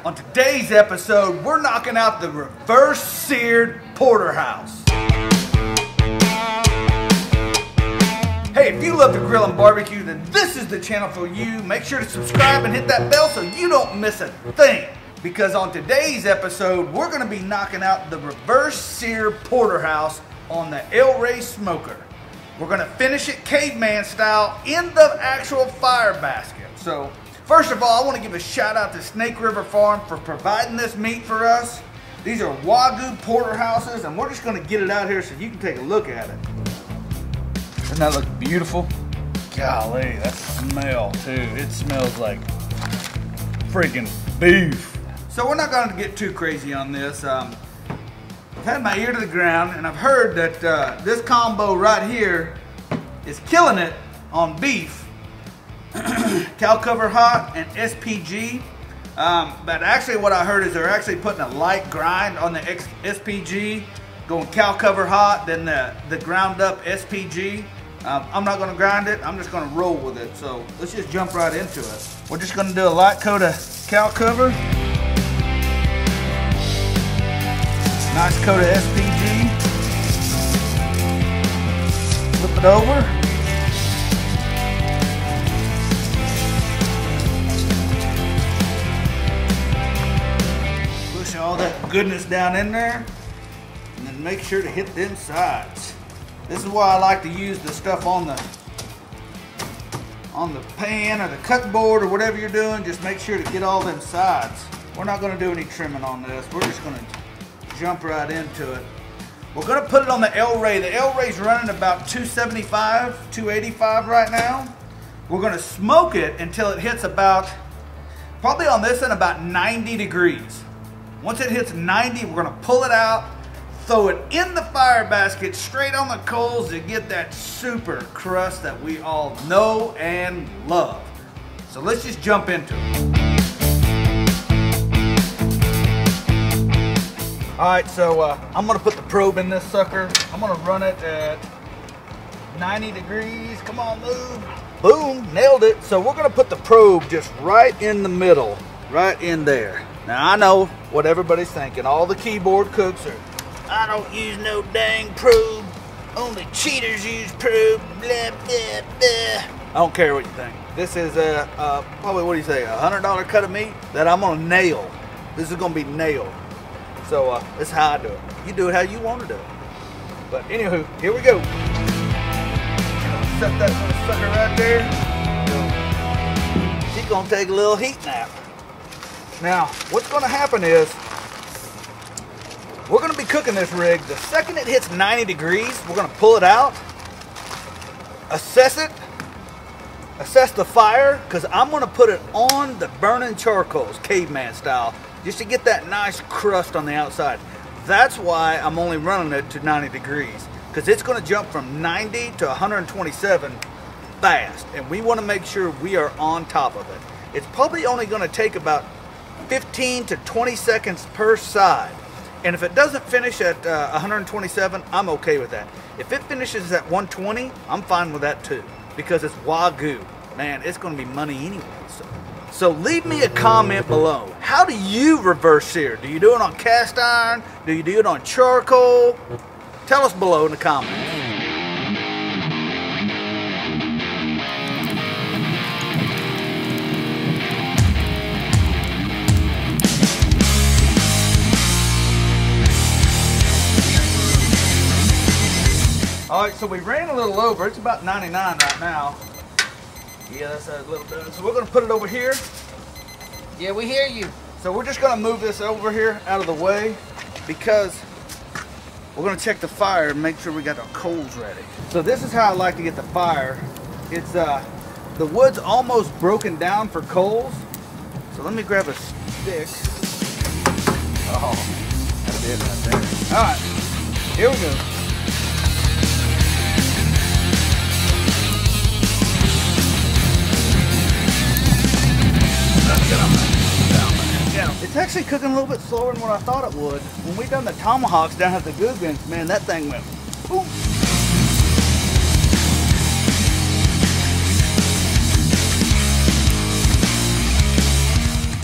On today's episode, we're knocking out the reverse seared porterhouse. Hey, if you love to grill and barbecue, then this is the channel for you. Make sure to subscribe and hit that bell so you don't miss a thing. Because on today's episode, we're going to be knocking out the reverse seared porterhouse on the Rey Smoker. We're going to finish it caveman style in the actual fire basket. So, first of all, I want to give a shout out to Snake River Farm for providing this meat for us. These are Wagyu porterhouses, and we're just going to get it out here so you can take a look at it. Doesn't that look beautiful? Golly, that smell too. It smells like freaking beef. So we're not going to get too crazy on this. I've had my ear to the ground, and I've heard that this combo right here is killing it on beef. Cow cover hot and SPG. But actually what I heard is they're actually putting a light grind on the SPG, going cow cover hot, then the ground up SPG. I'm not going to grind it, I'm just going to roll with it. So let's just jump right into it. We're just going to do a light coat of cow cover. Nice coat of SPG. Flip it over. Push all that goodness down in there. And then make sure to hit them sides. This is why I like to use the stuff on the pan or the cut board or whatever you're doing. Just make sure to get all them sides. We're not going to do any trimming on this. We're just going to jump right into it. We're going to put it on the Rey. The Rey's running about 275, 285 right now. We're going to smoke it until it hits about, probably on this end, about 90 degrees. Once it hits 90, we're going to pull it out, throw it in the fire basket straight on the coals to get that super crust that we all know and love. So let's just jump into it. Alright, so I'm going to put the probe in this sucker. I'm going to run it at 90 degrees. Come on, move. Boom, nailed it. So we're going to put the probe just right in the middle, right in there. Now I know what everybody's thinking. All the keyboard cooks are, I don't use no dang probe. Only cheaters use probe. Blah, blah, blah. I don't care what you think. This is probably, what do you say, $100 cut of meat that I'm going to nail. This is going to be nailed. So that's how I do it. You do it how you want to do it. But anywho, here we go. Set that little sucker right there. She's gonna take a little heat nap. Now, what's gonna happen is we're gonna be cooking this rig. The second it hits 90 degrees, we're gonna pull it out, assess it, assess the fire, because I'm gonna put it on the burning charcoals, caveman style, just to get that nice crust on the outside. That's why I'm only running it to 90 degrees, because it's going to jump from 90 to 127 fast, and we want to make sure we are on top of it. It's probably only going to take about 15 to 20 seconds per side, and if it doesn't finish at 127, I'm okay with that. If it finishes at 120, I'm fine with that too, because it's Wagyu. Man, it's going to be money anyway. So leave me a comment below. How do you reverse sear? Do you do it on cast iron? Do you do it on charcoal? Tell us below in the comments. Alright, so we ran a little over. It's about 99 right now. Yeah, that's a little bit. So we're going to put it over here. Yeah, we hear you. So we're just going to move this over here out of the way because we're going to check the fire and make sure we got our coals ready. So this is how I like to get the fire. It's the wood's almost broken down for coals. So let me grab a stick. Oh, that's it right there. All right, here we go. It's actually cooking a little bit slower than what I thought it would. When we done the tomahawks down at the Googans, man, that thing went boom.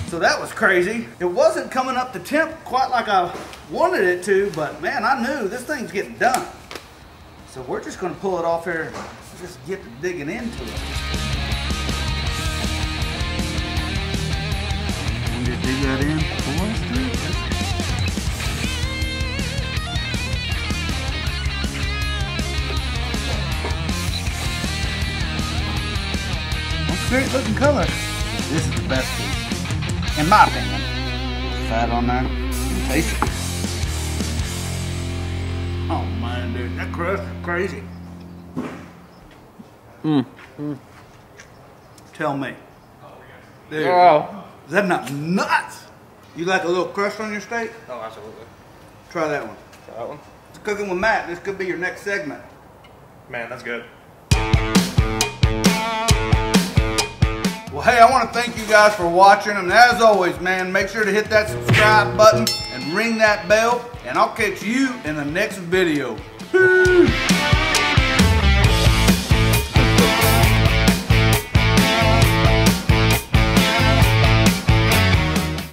So So that was crazy. It wasn't coming up the temp quite like I wanted it to, but man, I knew this thing's getting done. So we're just gonna pull it off here and just get to digging into it. And just dig that in. Great looking color. This is the best piece, in my opinion. Fat on there. Taste it. Oh man, dude, that crust is crazy. Tell me. Dude, is that not nuts? You like a little crust on your steak? Oh, absolutely. Try that one. Try that one? It's Cooking with Matt. This could be your next segment. Man, that's good. Well, hey, I want to thank you guys for watching, and as always, man, make sure to hit that subscribe button and ring that bell, and I'll catch you in the next video. Peace.